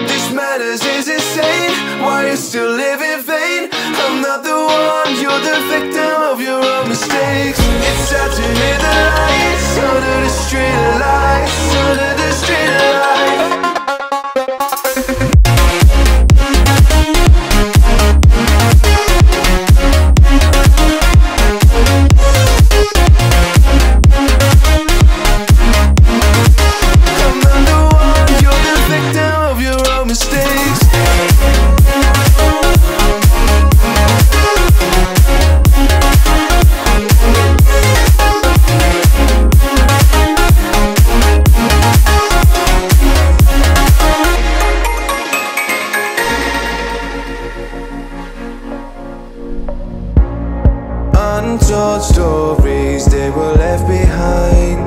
This madness is insane. Why you still live in vain? I'm not the one, you're the victim of your own mistakes. It's time to hear the lights under the street lights, under the street lights. Untold stories, they were left behind.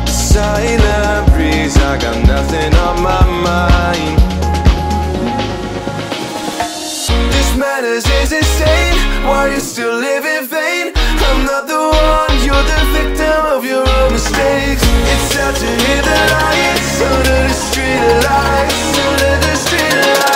Silent breeze, I got nothing on my mind. This madness is insane. Why you still live in vain? I'm not the one, you're the victim of your own mistakes. It's time to hear the lights under the street lights, under the street lights.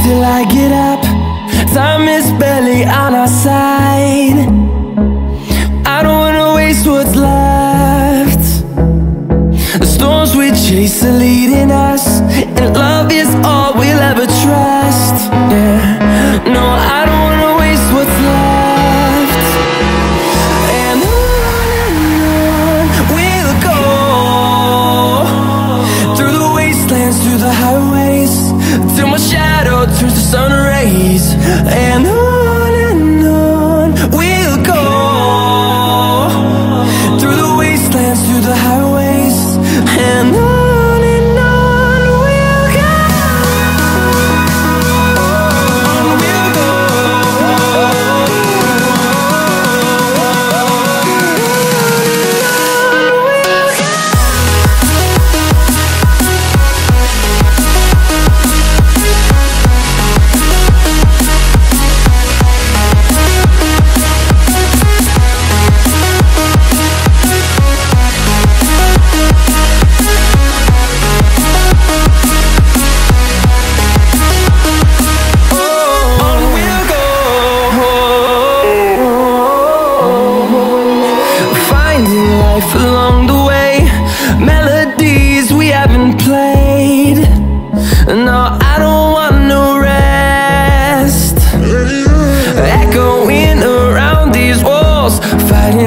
Till I get up, time is barely on our side. I don't wanna waste what's left. The storms we chase are leading us, and love is all we'll ever trust. Yeah, no, I don't wanna waste what's left. And on we'll go, through the wastelands, through the highways, till my shadow turns to sun rays. And on we'll go, through the wastelands, through the highways. And on we'll go, on we'll go. Along the way, melodies we haven't played. No, I don't want no rest. Echoing around these walls, fighting